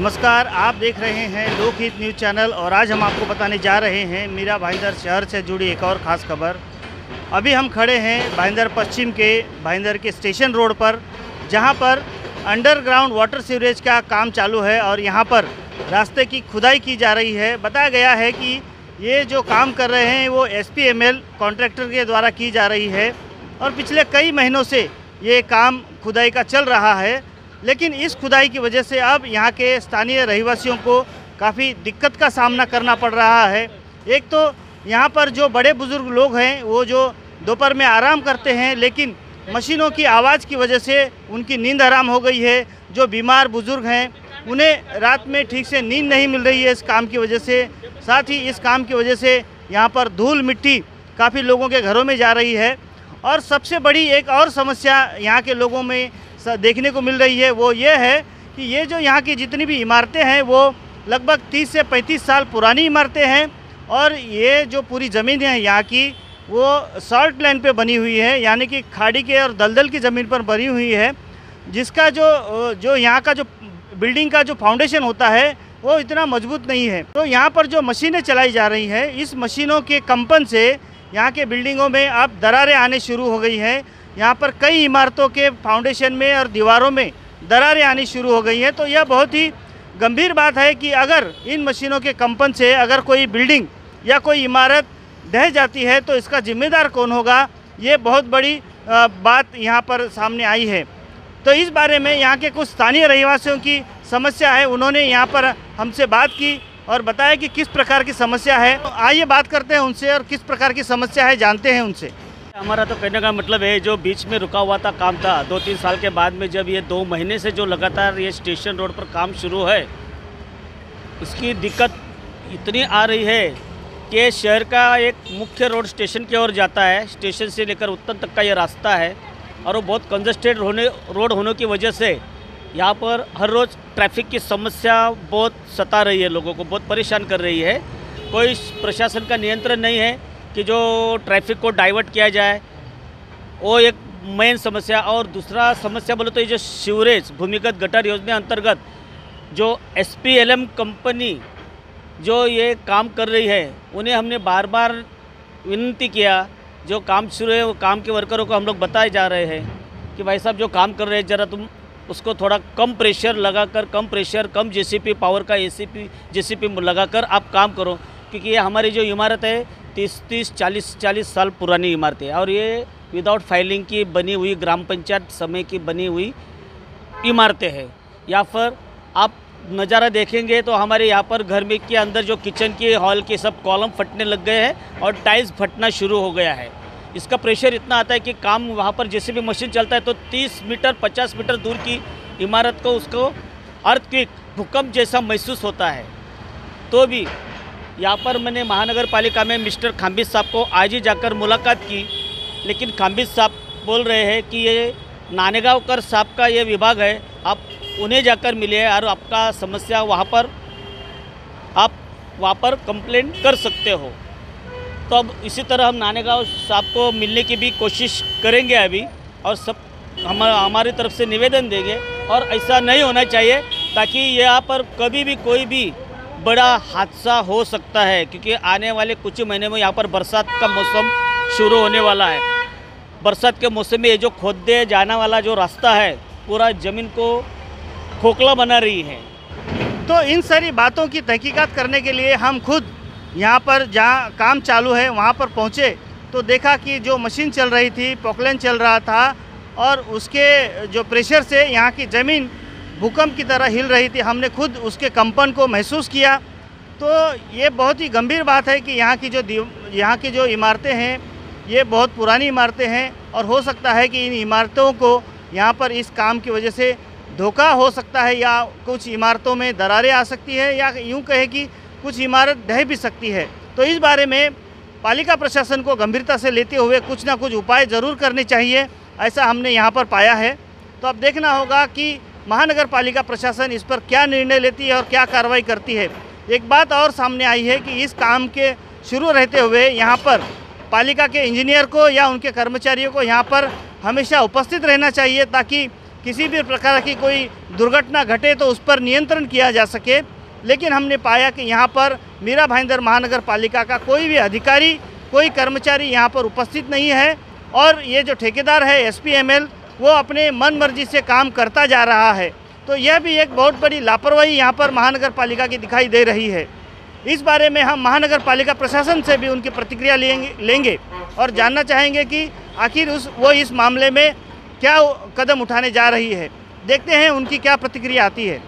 नमस्कार, आप देख रहे हैं लोकहित न्यूज़ चैनल और आज हम आपको बताने जा रहे हैं मीरा भाईंदर शहर से जुड़ी एक और ख़ास खबर। अभी हम खड़े हैं भाईंदर पश्चिम के भाईंदर के स्टेशन रोड पर, जहां पर अंडरग्राउंड वाटर सीवरेज का काम चालू है और यहां पर रास्ते की खुदाई की जा रही है। बताया गया है कि ये जो काम कर रहे हैं वो SPML कॉन्ट्रैक्टर के द्वारा की जा रही है और पिछले कई महीनों से ये काम खुदाई का चल रहा है। लेकिन इस खुदाई की वजह से अब यहाँ के स्थानीय रहवासियों को काफ़ी दिक्कत का सामना करना पड़ रहा है। एक तो यहाँ पर जो बड़े बुज़ुर्ग लोग हैं वो जो दोपहर में आराम करते हैं, लेकिन मशीनों की आवाज़ की वजह से उनकी नींद हराम हो गई है। जो बीमार बुज़ुर्ग हैं उन्हें रात में ठीक से नींद नहीं मिल रही है इस काम की वजह से। साथ ही इस काम की वजह से यहाँ पर धूल मिट्टी काफ़ी लोगों के घरों में जा रही है। और सबसे बड़ी एक और समस्या यहाँ के लोगों में देखने को मिल रही है, वो ये है कि ये जो यहाँ की जितनी भी इमारतें हैं वो लगभग 30 से 35 साल पुरानी इमारतें हैं और ये जो पूरी ज़मीन है यहाँ की वो सॉल्ट लैंड पे बनी हुई है, यानी कि खाड़ी के और दलदल की ज़मीन पर बनी हुई है, जिसका जो यहाँ का जो बिल्डिंग का जो फाउंडेशन होता है वो इतना मजबूत नहीं है। तो यहाँ पर जो मशीनें चलाई जा रही हैं, इस मशीनों के कंपन से यहाँ के बिल्डिंगों में अब दरारें आने शुरू हो गई हैं। यहाँ पर कई इमारतों के फाउंडेशन में और दीवारों में दरारें आनी शुरू हो गई हैं। तो यह बहुत ही गंभीर बात है कि अगर इन मशीनों के कंपन से अगर कोई बिल्डिंग या कोई इमारत ढह जाती है तो इसका जिम्मेदार कौन होगा, ये बहुत बड़ी बात यहाँ पर सामने आई है। तो इस बारे में यहाँ के कुछ स्थानीय रहवासियों की समस्या है, उन्होंने यहाँ पर हमसे बात की और बताया कि किस प्रकार की समस्या है। तो आइए बात करते हैं उनसे और किस प्रकार की समस्या है जानते हैं उनसे। हमारा तो कहने का मतलब है, जो बीच में रुका हुआ था काम था 2-3 साल के बाद में, जब ये 2 महीने से जो लगातार ये स्टेशन रोड पर काम शुरू है, उसकी दिक्कत इतनी आ रही है कि शहर का एक मुख्य रोड स्टेशन की ओर जाता है, स्टेशन से लेकर उत्तर तक का ये रास्ता है और वो बहुत कंजस्टेड रोड होने की वजह से यहाँ पर हर रोज़ ट्रैफिक की समस्या बहुत सता रही है, लोगों को बहुत परेशान कर रही है। कोई प्रशासन का नियंत्रण नहीं है कि जो ट्रैफिक को डाइवर्ट किया जाए, वो एक मेन समस्या। और दूसरा समस्या बोले तो ये जो सीवरेज भूमिगत गटर योजना अंतर्गत जो SPLM कंपनी जो ये काम कर रही है, उन्हें हमने बार बार विनती किया। जो काम शुरू है वो काम के वर्करों को हम लोग बताए जा रहे हैं कि भाई साहब जो काम कर रहे हैं ज़रा तुम उसको थोड़ा कम प्रेशर लगाकर, कम प्रेशर, कम JCP पावर का JCP लगाकर आप काम करो, क्योंकि ये हमारी जो इमारत है 30-40 साल पुरानी इमारत है और ये विदाउट फाइलिंग की बनी हुई ग्राम पंचायत समय की बनी हुई इमारतें हैं। यहाँ पर आप नज़ारा देखेंगे तो हमारे यहाँ पर घर में के अंदर जो किचन के हॉल के सब कॉलम फटने लग गए हैं और टाइल्स फटना शुरू हो गया है। इसका प्रेशर इतना आता है कि काम वहाँ पर जैसे भी मशीन चलता है तो 30 मीटर 50 मीटर दूर की इमारत को उसको अर्थक्वेक भूकंप जैसा महसूस होता है। तो भी यहाँ पर मैंने महानगर पालिका में मिस्टर खाम्बिज साहब को आज ही जाकर मुलाकात की, लेकिन खाम्बिज साहब बोल रहे हैं कि ये नानेगांवकर साहब का ये विभाग है, आप उन्हें जाकर मिलिए और आपका समस्या वहाँ पर कंप्लेंट कर सकते हो। तो अब इसी तरह हम नानेगांव साहब को मिलने की भी कोशिश करेंगे अभी, और सब हमारी तरफ से निवेदन देंगे और ऐसा नहीं होना चाहिए, ताकि यहाँ पर कभी भी कोई भी बड़ा हादसा हो सकता है, क्योंकि आने वाले कुछ ही महीने में यहाँ पर बरसात का मौसम शुरू होने वाला है। बरसात के मौसम में ये जो खोदे जाने वाला जो रास्ता है पूरा ज़मीन को खोखला बना रही है। तो इन सारी बातों की तहकीकात करने के लिए हम खुद यहाँ पर जहाँ काम चालू है वहाँ पर पहुँचे तो देखा कि जो मशीन चल रही थी, पोकलेन चल रहा था और उसके जो प्रेशर से यहाँ की ज़मीन भूकंप की तरह हिल रही थी। हमने खुद उसके कंपन को महसूस किया। तो ये बहुत ही गंभीर बात है कि यहाँ की जो इमारतें हैं ये बहुत पुरानी इमारतें हैं और हो सकता है कि इन इमारतों को यहाँ पर इस काम की वजह से धोखा हो सकता है, या कुछ इमारतों में दरारें आ सकती है, या यूँ कहे कि कुछ इमारत ढह भी सकती है। तो इस बारे में पालिका प्रशासन को गंभीरता से लेते हुए कुछ ना कुछ उपाय ज़रूर करने चाहिए, ऐसा हमने यहाँ पर पाया है। तो अब देखना होगा कि महानगर पालिका प्रशासन इस पर क्या निर्णय लेती है और क्या कार्रवाई करती है। एक बात और सामने आई है कि इस काम के शुरू रहते हुए यहाँ पर पालिका के इंजीनियर को या उनके कर्मचारियों को यहाँ पर हमेशा उपस्थित रहना चाहिए, ताकि किसी भी प्रकार की कोई दुर्घटना घटे तो उस पर नियंत्रण किया जा सके। लेकिन हमने पाया कि यहाँ पर मीरा भाईंदर महानगर पालिका का कोई भी अधिकारी, कोई कर्मचारी यहाँ पर उपस्थित नहीं है और ये जो ठेकेदार है SPML वो अपने मन मर्जी से काम करता जा रहा है। तो यह भी एक बहुत बड़ी लापरवाही यहाँ पर महानगर पालिका की दिखाई दे रही है। इस बारे में हम महानगर पालिका प्रशासन से भी उनकी प्रतिक्रिया लेंगे और जानना चाहेंगे कि आखिर वो इस मामले में क्या कदम उठाने जा रही है। देखते हैं उनकी क्या प्रतिक्रिया आती है।